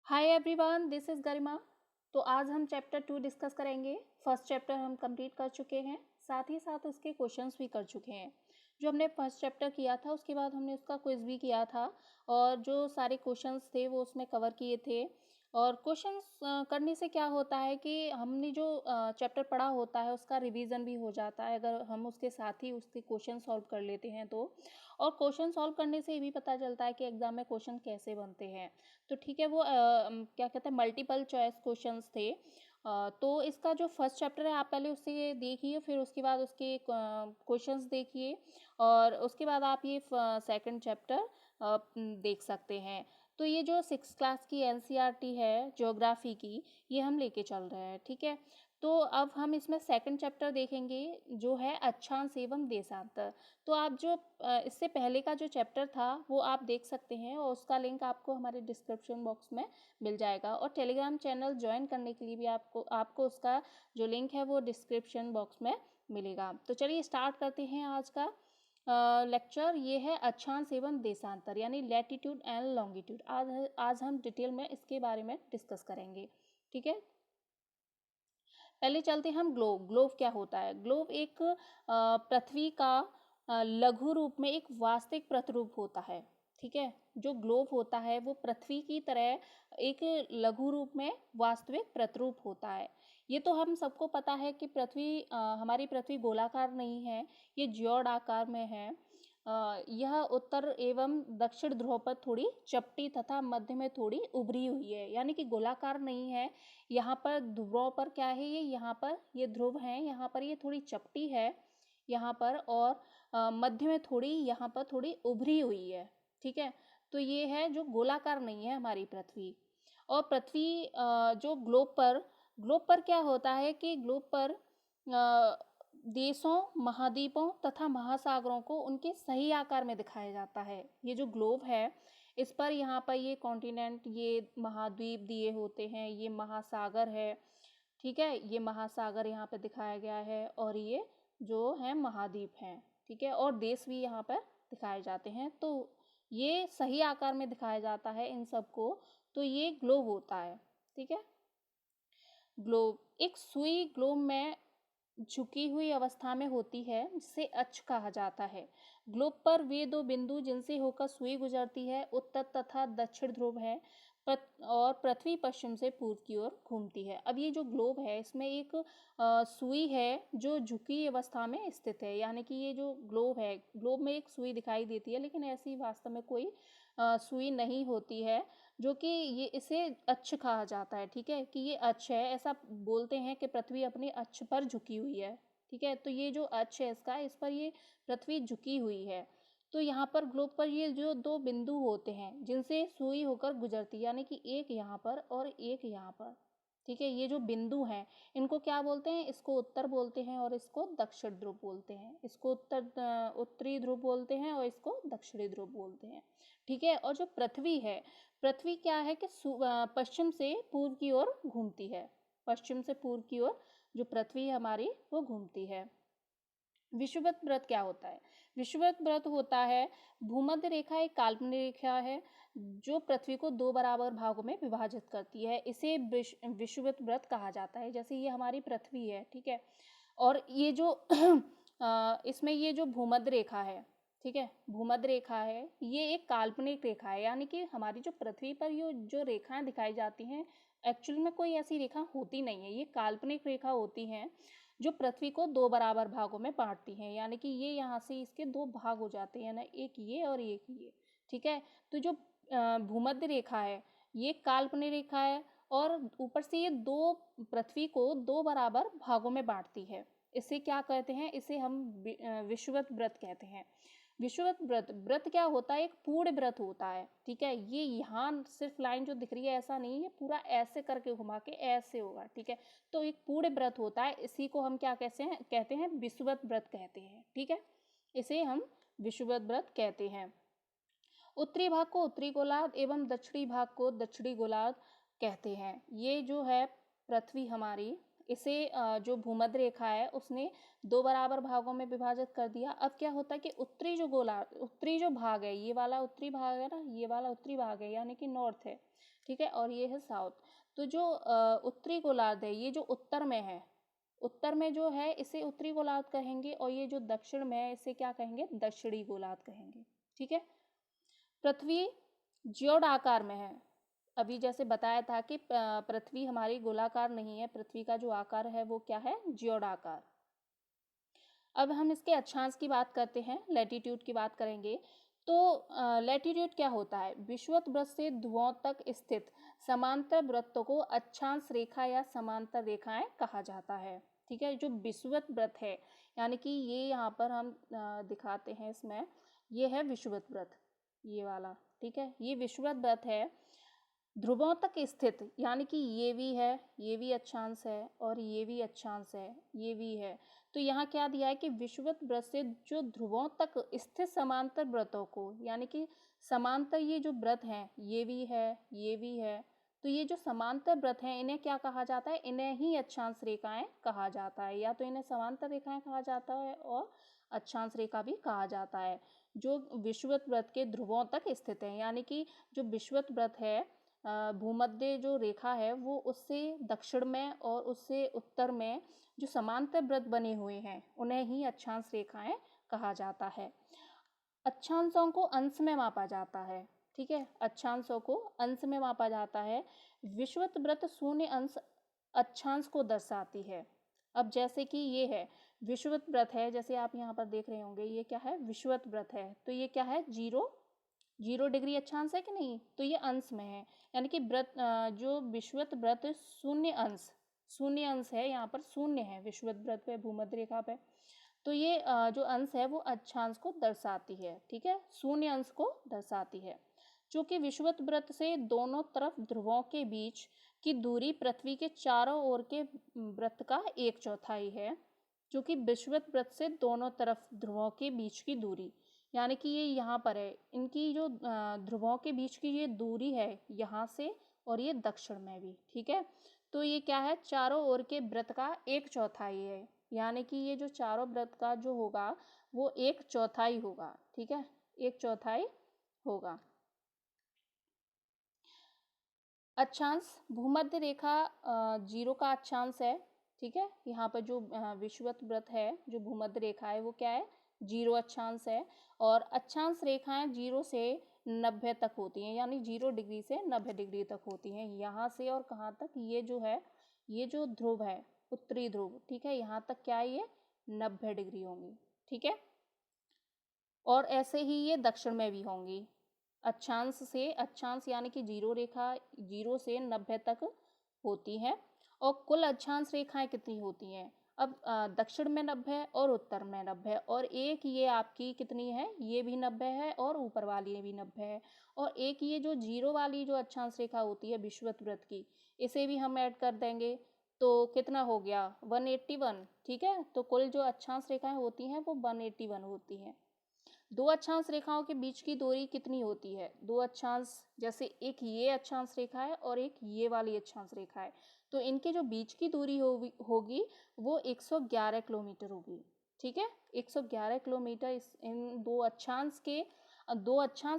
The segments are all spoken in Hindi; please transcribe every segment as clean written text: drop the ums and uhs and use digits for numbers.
हाय एवरीवन, दिस इज़ गरिमा। तो आज हम चैप्टर 2 डिस्कस करेंगे। फर्स्ट चैप्टर हम कंप्लीट कर चुके हैं, साथ ही साथ उसके क्वेश्चंस भी कर चुके हैं। जो हमने फर्स्ट चैप्टर किया था उसके बाद हमने उसका क्विज भी किया था और जो सारे क्वेश्चंस थे वो उसमें कवर किए थे। और क्वेश्चंस करने से क्या होता है कि हमने जो चैप्टर पढ़ा होता है उसका रिवीजन भी हो जाता है अगर हम उसके साथ ही उसके क्वेश्चन सॉल्व कर लेते हैं तो। और क्वेश्चन सॉल्व करने से ये भी पता चलता है कि एग्ज़ाम में क्वेश्चन कैसे बनते हैं। तो ठीक है, वो क्या कहते हैं, मल्टीपल चॉइस क्वेश्चंस थे। तो इसका जो फर्स्ट चैप्टर है आप पहले उसे देखिए, फिर उसके बाद उसके क्वेश्चंस देखिए और उसके बाद आप ये सेकंड चैप्टर देख सकते हैं। तो ये जो 6th क्लास की एनसीईआरटी है ज्योग्राफी की, ये हम लेके चल रहे हैं, ठीक है। तो अब हम इसमें सेकंड चैप्टर देखेंगे जो है अक्षांश एवं देशांतर। तो आप जो इससे पहले का जो चैप्टर था वो आप देख सकते हैं और उसका लिंक आपको हमारे डिस्क्रिप्शन बॉक्स में मिल जाएगा। और टेलीग्राम चैनल ज्वाइन करने के लिए भी आपको उसका जो लिंक है वो डिस्क्रिप्शन बॉक्स में मिलेगा। तो चलिए स्टार्ट करते हैं आज का लेक्चर। ये है अक्षांश एवं देशांतर यानी लैटिट्यूड एंड लॉन्गिट्यूड। आज हम डिटेल में इसके बारे में डिस्कस करेंगे, ठीक है। पहले चलते हैं हम ग्लोब। ग्लोब क्या होता है? ग्लोब एक पृथ्वी का लघु रूप में एक वास्तविक प्रतिरूप होता है, ठीक है। जो ग्लोब होता है वो पृथ्वी की तरह एक लघु रूप में वास्तविक प्रतिरूप होता है। ये तो हम सबको पता है कि हमारी पृथ्वी गोलाकार नहीं है, ये ज्योड आकार में है। यह उत्तर एवं दक्षिण ध्रुव पर थोड़ी चपटी तथा मध्य में थोड़ी उभरी हुई है, यानी कि गोलाकार नहीं है। यहाँ पर ध्रुवों पर क्या है, ये यहाँ पर ये ध्रुव हैं, यहाँ पर ये थोड़ी चपटी है यहाँ पर, और मध्य में थोड़ी यहाँ पर थोड़ी उभरी हुई है, ठीक है। तो ये है जो गोलाकार नहीं है हमारी पृथ्वी। और पृथ्वी जो ग्लोब पर क्या होता है कि ग्लोब पर देशों, महाद्वीपों तथा महासागरों को उनके सही आकार में दिखाया जाता है। ये जो ग्लोब है इस पर यहाँ पर ये कॉन्टिनेंट, ये महाद्वीप दिए होते हैं, ये महासागर है, ठीक है। ये महासागर यहाँ पे दिखाया गया है और ये जो है महाद्वीप हैं, ठीक है। और देश भी यहाँ पर दिखाए जाते हैं। तो ये सही आकार में दिखाया जाता है इन सबको, तो ये ग्लोब होता है, ठीक है। ग्लोब एक सुई ग्लोब में झुकी हुई अवस्था में होती है जिसे अक्ष कहा जाता है। ग्लोब पर वे दो बिंदु जिनसे होकर सुई गुजरती है उत्तर तथा दक्षिण ध्रुव है। और पृथ्वी पश्चिम से पूर्व की ओर घूमती है। अब ये जो ग्लोब है इसमें एक सुई है जो झुकी अवस्था में स्थित है, यानी कि ये जो ग्लोब है, ग्लोब में एक सुई दिखाई देती है लेकिन ऐसी वास्तव में कोई सुई नहीं होती है, जो कि ये इसे अक्ष कहा जाता है, ठीक है। कि ये अक्ष है, ऐसा बोलते हैं कि पृथ्वी अपने अक्ष पर झुकी हुई है, ठीक है। तो ये जो अक्ष है इसका, इस पर ये पृथ्वी झुकी हुई है। तो यहाँ पर ग्लोब पर ये जो दो बिंदु होते हैं जिनसे सुई होकर गुजरती है, यानी कि एक यहाँ पर और एक यहाँ पर, ठीक है। ये जो बिंदु हैं इनको क्या बोलते हैं? इसको उत्तर बोलते हैं और इसको दक्षिण ध्रुव बोलते हैं। इसको उत्तरी ध्रुव बोलते हैं और इसको दक्षिणी ध्रुव बोलते हैं, ठीक है। और जो पृथ्वी है, पृथ्वी क्या है कि पश्चिम से पूर्व की ओर घूमती है। पश्चिम से पूर्व की ओर जो पृथ्वी है हमारी वो घूमती है। विषुवत व्रत क्या होता है? विषुवत व्रत होता है, भूमध्य रेखा एक काल्पनिक रेखा है जो पृथ्वी को दो बराबर भागों में विभाजित करती है। इसे विषुवत व्रत कहा जाता है। जैसे ये हमारी पृथ्वी है, ठीक है। और ये जो इसमें ये जो भूमध्य रेखा है, ठीक है, भूमध्य रेखा है, ये एक काल्पनिक रेखा है, यानी कि हमारी जो पृथ्वी पर ये जो रेखाएं दिखाई जाती हैं एक्चुअल में कोई ऐसी रेखा होती नहीं है। ये काल्पनिक रेखा होती हैं जो पृथ्वी को दो बराबर भागों में बांटती हैं, यानी कि ये यहाँ से इसके दो भाग हो जाते हैं ना, एक ये और एक ये, ठीक है। तो जो भूमध्य रेखा है ये काल्पनिक रेखा है और ऊपर से ये दो पृथ्वी को दो बराबर भागों में बांटती है। इसे क्या कहते हैं? इसे हम विषुवत व्रत कहते हैं। विषुवत व्रत क्या होता है? एक पूर्ण व्रत होता है, ठीक है। ये यहाँ सिर्फ लाइन जो दिख रही है ऐसा नहीं है, पूरा ऐसे करके घुमा के ऐसे होगा, ठीक है। तो एक पूर्ण व्रत होता है, इसी को हम क्या कहते हैं विषुवत व्रत कहते हैं, ठीक है। इसे हम विषुवत व्रत कहते हैं। उत्तरी भाग को उत्तरी गोलार्ध एवं दक्षिणी भाग को दक्षिणी गोलार्ध कहते हैं। ये जो है पृथ्वी हमारी, इसे जो भूमध्य रेखा है उसने दो बराबर भागों में विभाजित कर दिया। अब क्या होता है कि उत्तरी जो भाग है, ये वाला उत्तरी भाग है ना, ये वाला उत्तरी भाग है, यानी कि नॉर्थ है, ठीक है, और ये है साउथ। तो जो उत्तरी गोलार्ध है, ये जो उत्तर में है, उत्तर में जो है इसे उत्तरी गोलार्ध कहेंगे, और ये जो दक्षिण में है इसे क्या कहेंगे, दक्षिणी गोलार्ध कहेंगे। ठीक है। पृथ्वी ज्योड आकार में है। अभी जैसे बताया था कि पृथ्वी हमारी गोलाकार नहीं है, पृथ्वी का जो आकार है वो क्या है, ज्योड आकार। अब हम इसके अक्षांश की बात करते हैं, लैटिट्यूड की बात करेंगे। तो लैटिट्यूड क्या होता है, विषुवत वृत्त से ध्रुवों तक स्थित समांतर वृत्तों को अक्षांश रेखा या समांतर रेखाएं कहा जाता है। ठीक है, जो विषुवत वृत्त है, यानी कि ये यहाँ पर हम दिखाते हैं इसमें, ये है विषुवत वृत्त, ये वाला। ठीक है, ये विषुवत वृत्त है, ध्रुवों तक स्थित, यानी कि ये भी है, ये भी अक्षांश है, और ये भी अक्षांश है, ये भी है। तो यहाँ क्या दिया है कि विषुवत वृत्त से जो ध्रुवों तक स्थित समांतर वृत्तों को, यानी कि समांतर ये जो वृत्त हैं, ये भी है, ये भी है, तो ये जो समांतर वृत्त हैं इन्हें क्या कहा जाता है, इन्हें ही अक्षांश रेखाएं कहा जाता है, या तो इन्हें समांतर रेखाएं कहा जाता है और अक्षांश रेखा भी कहा जाता है, जो विषुवत वृत्त के ध्रुवों तक स्थित है। यानी कि जो विषुवत वृत्त है, भूमध्य जो रेखा है वो उससे दक्षिण में और उससे उत्तर में जो समांतर वृत्त बने हुए हैं उन्हें ही अक्षांश रेखाएं कहा जाता है। अक्षांशों को अंश में मापा जाता है। ठीक है, अक्षांशों को अंश में मापा जाता है। विषुवत वृत्त शून्य अंश अक्षांश को दर्शाती है। अब जैसे कि ये है विषुवत वृत्त है, जैसे आप यहाँ पर देख रहे होंगे, ये क्या है, विषुवत वृत्त है, तो ये क्या है, 0 डिग्री अक्षांश है कि नहीं, तो ये अंश में है। यानी कि वृत्त जो विषुवत वृत्त शून्य अंश है, यहाँ पर शून्य है विषुवत वृत्त पे, भूमध्य रेखा पे, तो ये जो अंश है वो अक्षांश को दर्शाती है। ठीक है, शून्य अंश को दर्शाती है। चूंकि विषुवत वृत्त से दोनों तरफ ध्रुवों के बीच की दूरी पृथ्वी के चारों ओर के वृत्त का 1/4 है। चूंकि विषुवत वृत्त से दोनों तरफ ध्रुवों के बीच की दूरी, यानी कि ये यहाँ पर है, इनकी जो ध्रुवों के बीच की ये दूरी है यहाँ से, और ये दक्षिण में भी। ठीक है, तो ये क्या है, चारों ओर के वृत्त का 1/4 है, यानी कि ये जो चारों वृत्त का जो होगा वो 1/4 होगा। ठीक है, 1/4 होगा। अक्षांश, भूमध्य रेखा 0 का अक्षांश है। ठीक है, यहाँ पर जो विषुवत वृत्त है, जो भूमध्य रेखा है वो क्या है, 0 अक्षांश है। और अक्षांश रेखाएं 0 से 90 तक होती हैं, यानी 0 डिग्री से 90 डिग्री तक होती हैं। यहाँ से और कहाँ तक, ये जो है, ये जो ध्रुव है, उत्तरी ध्रुव, ठीक है, यहाँ तक क्या है, ये 90 डिग्री होंगी। ठीक है, और ऐसे ही ये दक्षिण में भी होंगी। अक्षांश यानी कि 0 रेखा 0 से 90 तक होती है। और कुल अक्षांश रेखाएं कितनी होती हैं, अब दक्षिण में 90 और उत्तर में 90, और एक ये आपकी कितनी है, ये भी 90 है और ऊपर वाली भी 90 है, और एक ये जो 0 वाली जो अक्षांश रेखा होती है विषुवत वृत्त की, इसे भी हम ऐड कर देंगे तो कितना हो गया, 181। ठीक है, तो कुल जो अक्षांश रेखाएं होती हैं वो 181 होती हैं। दो अक्षांश रेखाओं के बीच की दूरी कितनी होती है, दो अक्षांश, जैसे एक ये अक्षांश रेखा है और एक ये वाली अक्षांश रेखा है, तो इनके जो बीच की दूरी होगी वो 111 किलोमीटर होगी। ठीक है, 111 किलोमीटर इन दो अक्षांश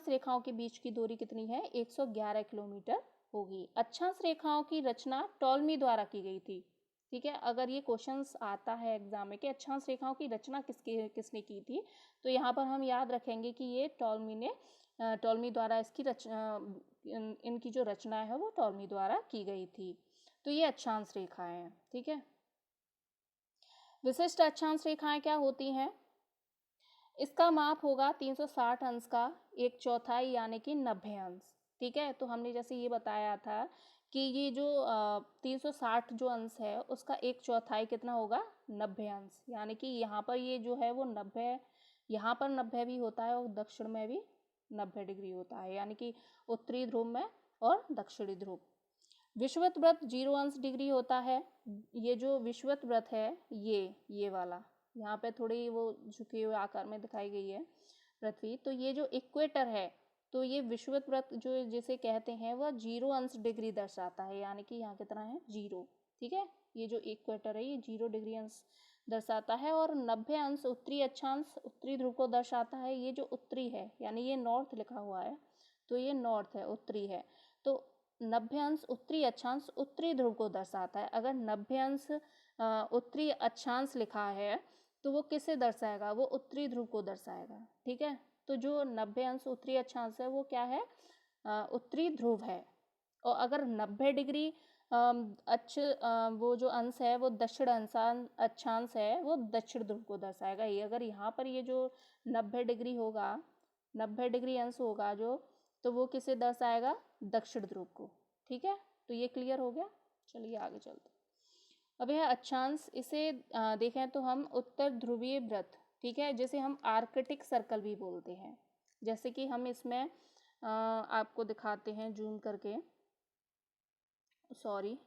रेखाओं के बीच की दूरी कितनी है, 111 किलोमीटर होगी। अक्षांश रेखाओं की रचना टॉलमी द्वारा की गई थी। ठीक है, अगर ये क्वेश्चंस आता है एग्जाम में कि अक्षांश रेखाओं की रचना किसने की थी, तो यहाँ पर हम याद रखेंगे कि ये टॉलमी द्वारा इसकी इनकी जो रचना है वो टॉलमी द्वारा की गई थी। तो ये अक्षांश रेखाएं हैं। ठीक है, विशिष्ट अक्षांश रेखाएं क्या होती हैं, इसका माप होगा 360 अंश का 1/4 यानी कि 90 अंश। ठीक है, तो हमने जैसे ये बताया था कि ये जो 360 जो अंश है उसका 1/4 कितना होगा, 90 अंश, यानी कि यहाँ पर ये जो है वो 90, यहाँ पर 90 भी होता है और दक्षिण में भी 90 डिग्री होता है, यानी कि उत्तरी ध्रुव में और दक्षिणी ध्रुव। विषुवत वृत्त 0 अंश डिग्री होता है। ये जो विषुवत वृत्त है, ये वाला, यहाँ पे थोड़ी वो झुके हुए आकार में दिखाई गई है पृथ्वी, तो ये जो इक्वेटर है, तो ये विषुवत वृत्त जो जिसे कहते हैं वह 0 अंश डिग्री दर्शाता है, यानी कि यहाँ कितना है, 0। ठीक है, ये जो इक्वेटर है ये 0 डिग्री अंश दर्शाता है। और 90 अंश उत्तरी अक्षांश, उत्तरी ध्रुव को दर्शाता है। ये जो उत्तरी है, यानी ये नॉर्थ लिखा हुआ है, तो ये नॉर्थ है, उत्तरी है। तो नब्बे अंश उत्तरी अक्षांश उत्तरी ध्रुव को दर्शाता है। अगर नब्बे अंश उत्तरी अक्षांश लिखा है तो वो किसे दर्शाएगा, वो उत्तरी ध्रुव को दर्शाएगा। ठीक है, तो जो 90 अंश उत्तरी अक्षांश है वो क्या है, उत्तरी ध्रुव है। और अगर 90 डिग्री वो जो अंश है वो दक्षिण अक्षांश है वो दक्षिण ध्रुव को दर्शाएगा। ये अगर यहाँ पर ये जो 90 डिग्री होगा, 90 डिग्री अंश होगा जो, तो वो किसे दर्शाएगा, दक्षिण ध्रुव को। ठीक है, तो ये क्लियर हो गया। चलिए आगे चलते। अब यह अक्षांश, इसे देखें तो हम उत्तर ध्रुवीय व्रत, ठीक है, जिसे हम आर्कटिक सर्कल भी बोलते हैं। जैसे कि हम इसमें आपको दिखाते हैं जूम करके, सॉरी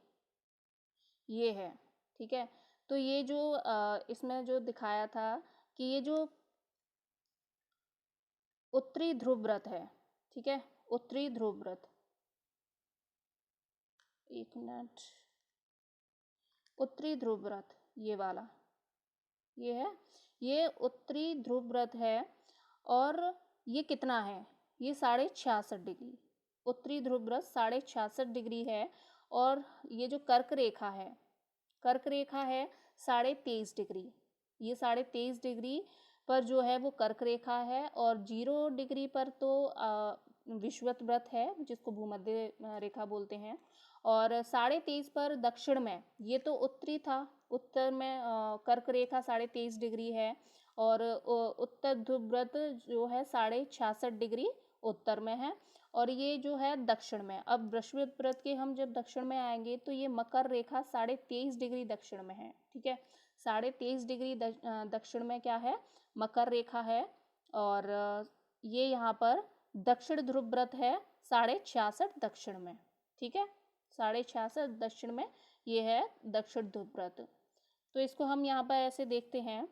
ये है। ठीक है, तो ये जो इसमें जो दिखाया था कि ये जो उत्तरी ध्रुव व्रत है, ठीक है, उत्तरी ध्रुव व्रत, एक मिनट, उत्तरी ध्रुव व्रत ये वाला, ये है, ये उत्तरी ध्रुव व्रत है। और ये कितना है, ये 66.5 डिग्री, उत्तरी ध्रुव व्रत 66.5 डिग्री है। और ये जो कर्क रेखा है, कर्क रेखा है 23.5 डिग्री, ये 23.5 डिग्री पर जो है वो कर्क रेखा है। और 0 डिग्री पर तो विषुवत व्रत है जिसको भूमध्य रेखा बोलते हैं। और 23.5 पर दक्षिण में, ये तो उत्तरी था, उत्तर में कर्क रेखा 23.5 डिग्री है। और उत्तर ध्रुव व्रत जो है 66.5 डिग्री उत्तर में है, और ये जो है दक्षिण में। अब वृषभिक व्रत के हम जब दक्षिण में आएंगे तो ये मकर रेखा 23.5 डिग्री दक्षिण में है। ठीक है, 23.5 डिग्री दक्षिण में क्या है, मकर रेखा है। और ये यहाँ पर दक्षिण ध्रुव व्रत है 66.5 दक्षिण में। ठीक है, 66.5 दक्षिण में ये है दक्षिण ध्रुव व्रत। तो इसको हम यहाँ पर ऐसे देखते हैं,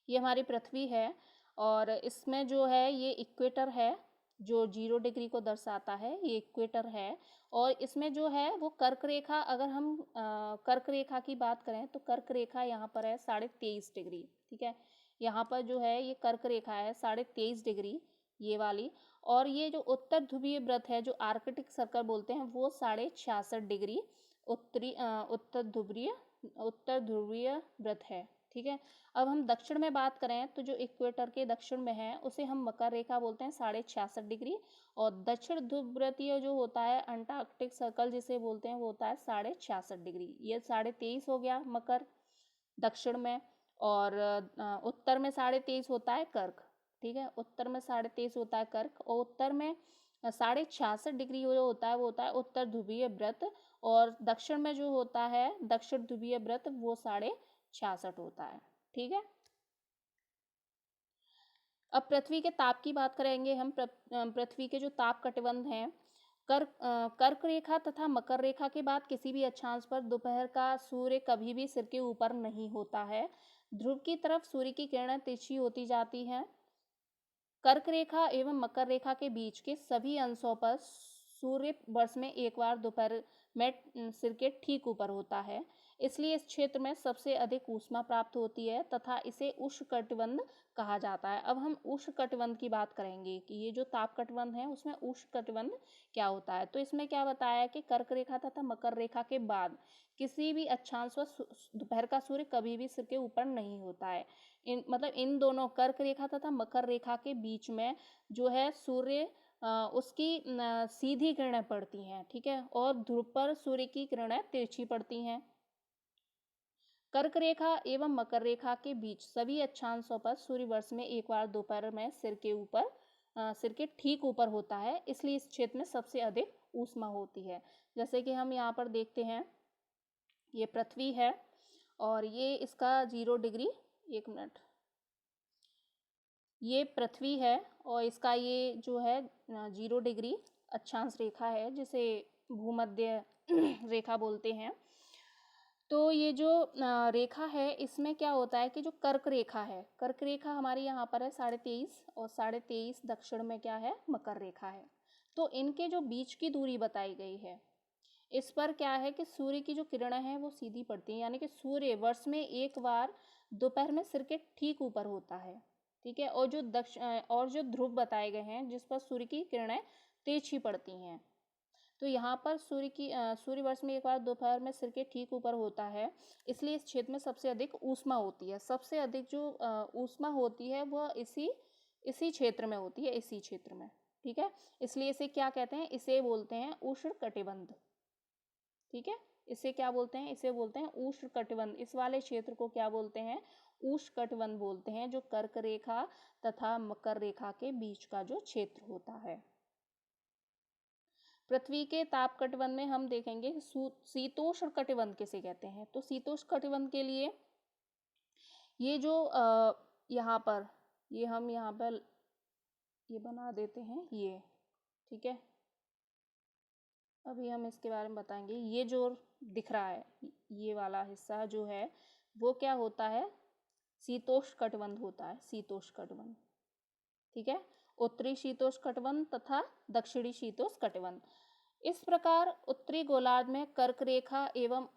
ये हमारी पृथ्वी है और इसमें जो है ये इक्वेटर है जो 0 डिग्री को दर्शाता है, ये इक्वेटर है। और इसमें जो है वो कर्क रेखा, अगर हम कर्क रेखा की बात करें तो कर्क रेखा यहाँ पर है 23.5 डिग्री। ठीक है, यहाँ पर जो है ये कर्क रेखा है 23.5 डिग्री ये वाली। और ये जो उत्तर ध्रुवीय व्रत है जो आर्कटिक सर्कल बोलते हैं वो 66.5 डिग्री उत्तर ध्रुवीय व्रत है। ठीक है, अब हम दक्षिण में बात करें तो जो इक्वेटर के दक्षिण में है उसे हम मकर रेखा बोलते हैं 66.5 डिग्री। और दक्षिण ध्रुव व्रतीय जो होता है अंटार्कटिक सर्कल जिसे बोलते हैं वो होता है 66.5 डिग्री। ये 23.5 हो गया मकर दक्षिण में। और उत्तर में 23.5 होता है कर्क। ठीक है, उत्तर में 23.5 होता है कर्क, और उत्तर में 66.5 डिग्री जो होता है वो होता है उत्तर ध्रुवीय व्रत। और दक्षिण में जो होता है दक्षिण ध्रुवीय व्रत वो 66.5 होता है। ठीक है, अब पृथ्वी के ताप की बात करेंगे हम। पृथ्वी के जो ताप कटिबंध हैं, कर्क रेखा तथा मकर रेखा के बाद किसी भी अक्षांश पर दोपहर का सूर्य कभी भी सिर के ऊपर नहीं होता है। ध्रुव की तरफ सूर्य की किरणें तिरछी होती जाती हैं। कर्क रेखा एवं मकर रेखा के बीच के सभी अंशों पर सूर्य वर्ष में एक बार दोपहर में सिर के ठीक ऊपर होता है, इसलिए इस क्षेत्र में सबसे अधिक ऊष्मा प्राप्त होती है तथा इसे उष्णकटिबंध कहा जाता है। अब हम उष्णकटिबंध की बात करेंगे कि ये जो ताप कटिबंध है उसमें उष्णकटिबंध क्या होता है। तो इसमें क्या बताया कि कर्क रेखा तथा मकर रेखा के बाद किसी भी अक्षांश पर दोपहर का सूर्य कभी भी सिर के ऊपर नहीं होता है। इन दोनों कर्क रेखा तथा मकर रेखा के बीच में जो है सूर्य उसकी सीधी किरणें पड़ती हैं। ठीक है, और ध्रुव पर सूर्य की किरणें तिरछी पड़ती हैं। कर्क रेखा एवं मकर रेखा के बीच सभी अक्षांशों पर सूर्य वर्ष में एक बार दोपहर में सिर के ठीक ऊपर होता है, इसलिए इस क्षेत्र में सबसे अधिक ऊष्मा होती है। जैसे कि हम यहाँ पर देखते हैं, ये पृथ्वी है और ये इसका 0 डिग्री, एक मिनट, ये पृथ्वी है और इसका ये जो है 0 डिग्री अक्षांश रेखा है जिसे भूमध्य रेखा बोलते हैं। तो ये जो रेखा है इसमें क्या होता है कि जो कर्क रेखा है, कर्क रेखा हमारी यहाँ पर है 23.5 और 23.5 दक्षिण में क्या है, मकर रेखा है। तो इनके जो बीच की दूरी बताई गई है, इस पर क्या है कि सूर्य की जो किरणें हैं वो सीधी पड़ती हैं, यानी कि सूर्य वर्ष में एक बार दोपहर में सिर के ठीक ऊपर होता है। ठीक है, और जो ध्रुव बताए गए हैं जिस पर सूर्य की किरणें तिरछी पड़ती हैं, तो यहाँ पर सूर्य वर्ष में एक बार दोपहर में सिर के ठीक ऊपर होता है, इसलिए इस क्षेत्र में सबसे अधिक ऊष्मा होती है। सबसे अधिक जो ऊष्मा होती है वह इसी क्षेत्र में होती है, इसी क्षेत्र में, ठीक है। इसलिए इसे क्या कहते हैं, इसे बोलते हैं उष्णकटिबंध, ठीक है। इसे क्या बोलते हैं, इसे बोलते हैं उष्णकटिबंध। इस वाले क्षेत्र को क्या बोलते हैं, उष्णकटिबंध बोलते हैं, जो कर्क रेखा तथा मकर रेखा के बीच का जो क्षेत्र होता है। पृथ्वी के ताप कटिबंध में हम देखेंगे शीतोष्ण कटिबंध किसे कहते हैं। तो शीतोष्ण कटिबंध के लिए ये जो यहाँ पर ये बना देते हैं ये, ठीक है। अभी हम इसके बारे में बताएंगे। ये जो दिख रहा है, ये वाला हिस्सा जो है वो क्या होता है, शीतोष्ण कटिबंध होता है, शीतोष्ण कटिबंध, ठीक है। उत्तरी शीतोष्ण कटिबंध तथा दक्षिणी शीतोष्ण कटिबंध। इस प्रकार उत्तरी गोलार्ध में कर्क रेखा एवं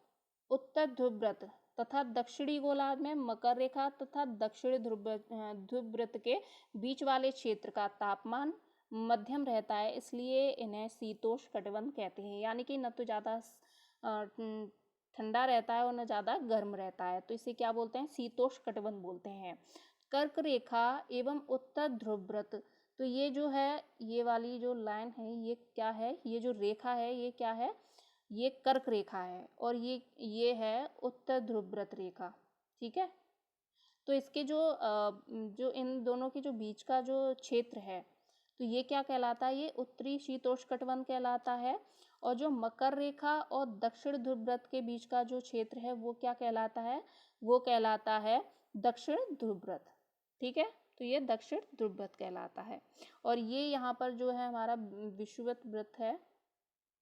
उत्तर ध्रुववृत्त तथा दक्षिणी गोलार्ध में मकर रेखा तथा दक्षिणी ध्रुववृत्त के बीच वाले क्षेत्र का तापमान मध्यम रहता है, इसलिए इन्हें शीतोष्ण कटिबंध कहते हैं। यानी कि न तो ज़्यादा ठंडा रहता है और न ज़्यादा गर्म रहता है, तो इसे क्या बोलते हैं, शीतोष्ण कटिबंध बोलते हैं। कर्क रेखा एवं उत्तर ध्रुववृत्त, तो ये जो है, ये वाली जो लाइन है ये क्या है, ये जो रेखा है ये क्या है, ये कर्क रेखा है, और ये है उत्तर ध्रुववृत्त रेखा, ठीक है। तो इसके जो इन दोनों के जो बीच का जो क्षेत्र है, तो ये क्या कहलाता है, ये उत्तरी शीतोष्ण कटिबंध कहलाता है। और जो मकर रेखा और दक्षिण ध्रुववृत्त के बीच का जो क्षेत्र है वो क्या कहलाता है, वो कहलाता है दक्षिण ध्रुववृत्त, ठीक है। तो ये दक्षिण ध्रुववृत्त कहलाता है। और ये यहाँ पर जो है हमारा विषुवत वृत्त है,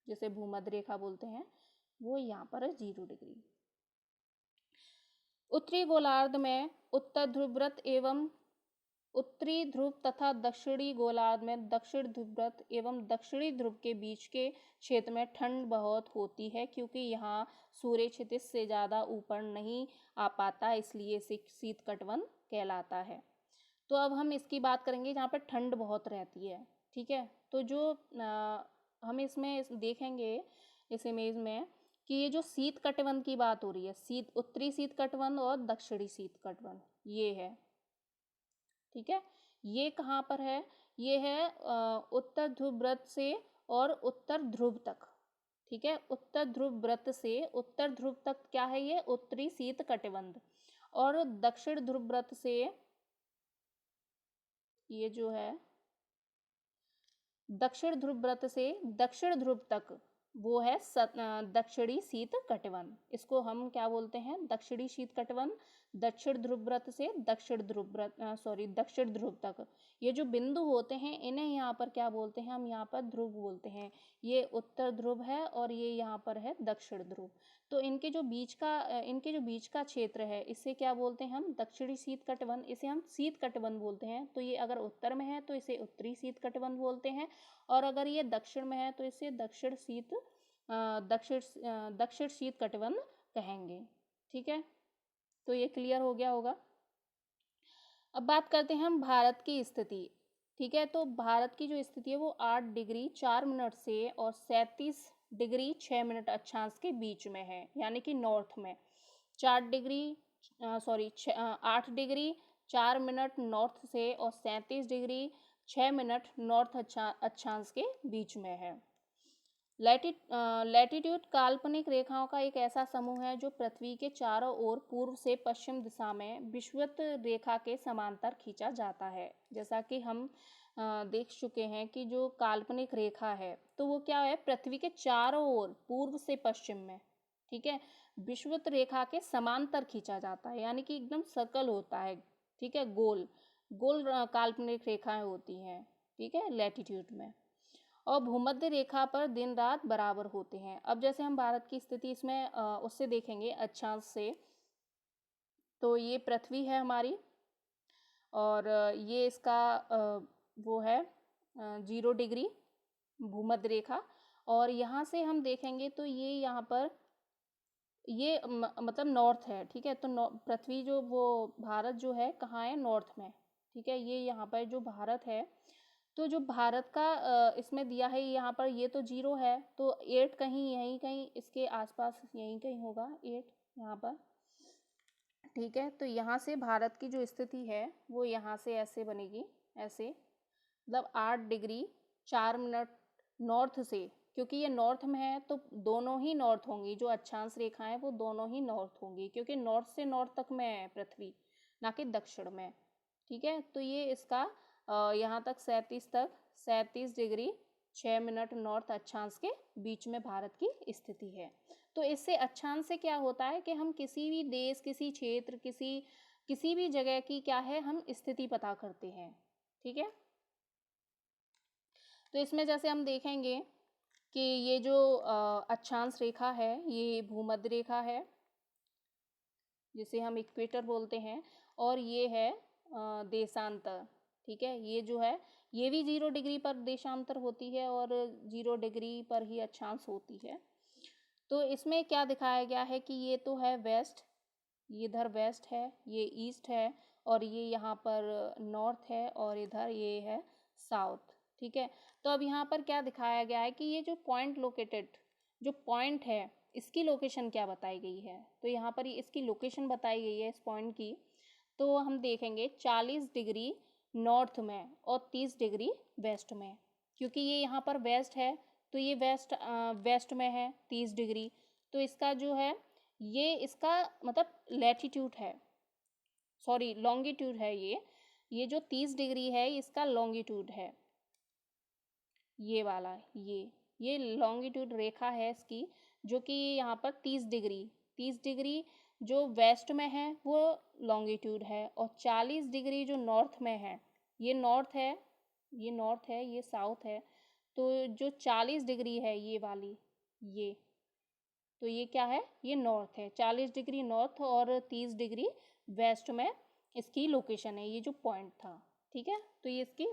जिसे भूमध्य रेखा बोलते हैं, वो यहाँ पर है 0 डिग्री। उत्तरी गोलार्ध में उत्तर ध्रुववृत्त एवं उत्तरी ध्रुव तथा दक्षिणी गोलार्ध में दक्षिण ध्रुववृत्त एवं दक्षिणी ध्रुव के बीच के क्षेत्र में ठंड बहुत होती है, क्योंकि यहाँ सूर्य क्षितिज से ज़्यादा ऊपर नहीं आ पाता, इसलिए इसे शीत कटिबंध कहलाता है। तो अब हम इसकी बात करेंगे जहाँ पर ठंड बहुत रहती है, ठीक है। तो जो हम इसमें देखेंगे इस इमेज में कि ये जो शीत कटिबंध की बात हो रही है, उत्तरी शीत कटिबंध और दक्षिणी शीत कटिबंध, ये है, ठीक है। ये कहाँ पर है, ये है उत्तर ध्रुव वृत्त से और उत्तर ध्रुव तक, ठीक है। उत्तर ध्रुव वृत्त से उत्तर ध्रुव तक क्या है, ये उत्तरी शीत कटिबंध। और दक्षिण ध्रुव वृत्त से ये जो है दक्षिण ध्रुव वृत्त से दक्षिण ध्रुव तक, वो है दक्षिणी शीत कटिबंध। इसको हम क्या बोलते हैं, दक्षिणी शीत कटिबंध। दक्षिण ध्रुव वृत्त से दक्षिण ध्रुव तक ये जो बिंदु होते हैं, इन्हें यहाँ पर क्या बोलते हैं, हम यहाँ पर ध्रुव बोलते हैं। ये उत्तर ध्रुव है और ये यहाँ पर है दक्षिण ध्रुव। तो इनके जो बीच का क्षेत्र है, इसे क्या बोलते हैं हम, दक्षिणी शीत कटिबंध। इसे हम शीत कटिबंध बोलते हैं। तो ये अगर उत्तर में है तो इसे उत्तरी शीत कटिबंध बोलते हैं, और अगर ये दक्षिण में है तो इसे दक्षिण शीत कटिबंध कहेंगे, ठीक है। तो ये क्लियर हो गया होगा। अब बात करते हैं हम भारत की स्थिति, ठीक है। तो भारत की जो स्थिति है वो 8 डिग्री 4 मिनट से और 37 डिग्री 6 मिनट अक्षांश के बीच में है, यानी कि नॉर्थ में 8 डिग्री 4 मिनट नॉर्थ से और 37 डिग्री 6 मिनट नॉर्थ अक्षांश के बीच में है। लैटिट्यूड काल्पनिक रेखाओं का एक ऐसा समूह है जो पृथ्वी के चारों ओर पूर्व से पश्चिम दिशा में विषुवत रेखा के समांतर खींचा जाता है। जैसा कि हम देख चुके हैं कि जो काल्पनिक रेखा है तो वो क्या है, पृथ्वी के चारों ओर पूर्व से पश्चिम में, ठीक है, विषुवत रेखा के समांतर खींचा जाता है, यानी कि एकदम सर्कल होता है, ठीक है, गोल गोल काल्पनिक रेखाएं होती हैं, ठीक है, लैटिट्यूड में। और भूमध्य रेखा पर दिन रात बराबर होते हैं। अब जैसे हम भारत की स्थिति इसमें उससे देखेंगे अक्षांश से, तो ये पृथ्वी है हमारी, और ये इसका वो है 0 डिग्री भूमध्य रेखा। और यहाँ से हम देखेंगे तो ये यहाँ पर ये मतलब नॉर्थ है, ठीक है। तो पृथ्वी जो वो भारत जो है कहाँ है, नॉर्थ में, ठीक है। ये यहाँ पर जो भारत है तो जो भारत का इसमें दिया है यहाँ पर, ये तो 0 है, तो 8 कहीं यहीं कहीं इसके आसपास यहीं कहीं होगा 8 यहाँ पर। ठीक है, तो यहाँ से भारत की जो स्थिति है वो यहाँ से ऐसे बनेगी, ऐसे, मतलब 8 डिग्री 4 मिनट नॉर्थ से, क्योंकि ये नॉर्थ में है तो दोनों ही नॉर्थ होंगी, जो अक्षांश रेखाएं वो दोनों ही नॉर्थ होंगी, क्योंकि नॉर्थ से नॉर्थ तक में है पृथ्वी, ना कि दक्षिण में। ठीक है, तो ये इसका यहाँ तक 37 डिग्री 6 मिनट नॉर्थ अक्षांश के बीच में भारत की स्थिति है। तो इससे अक्षांश से क्या होता है कि हम किसी भी देश, किसी क्षेत्र, किसी भी जगह की क्या है, हम स्थिति पता करते हैं। ठीक है, तो इसमें जैसे हम देखेंगे कि ये जो अक्षांश रेखा है ये भूमध्य रेखा है, जिसे हम इक्वेटर बोलते हैं, और ये है देशांतर। ठीक है, ये जो है ये भी 0 डिग्री पर देशांतर होती है और 0 डिग्री पर ही अक्षांश होती है। तो इसमें क्या दिखाया गया है कि ये तो है वेस्ट, ये इधर वेस्ट है, ये ईस्ट है, और ये यहाँ पर नॉर्थ है, और इधर ये है साउथ। ठीक है, तो अब यहाँ पर क्या दिखाया गया है कि ये जो पॉइंट लोकेटेड, जो पॉइंट है इसकी लोकेशन क्या बताई गई है, तो यहाँ पर इसकी लोकेशन बताई गई है इस पॉइंट की। तो हम देखेंगे 40 डिग्री नॉर्थ में और 30 डिग्री वेस्ट में, क्योंकि ये यहाँ पर वेस्ट है तो ये वेस्ट में है 30 डिग्री, तो इसका जो है ये इसका मतलब लैटिट्यूड है, सॉरी लॉन्गिट्यूड है, ये जो 30 डिग्री है इसका लॉन्गिट्यूड है, ये वाला, ये लॉन्गिट्यूड रेखा है इसकी, जो कि यहाँ पर 30 डिग्री जो वेस्ट में है वो लॉन्गिट्यूड है, और 40 डिग्री जो नॉर्थ में है, ये नॉर्थ है, ये साउथ है, तो जो 40 डिग्री है ये वाली, ये तो ये क्या है, ये नॉर्थ है, 40 डिग्री नॉर्थ और 30 डिग्री वेस्ट में इसकी लोकेशन है, ये जो पॉइंट था। ठीक है, तो ये इसकी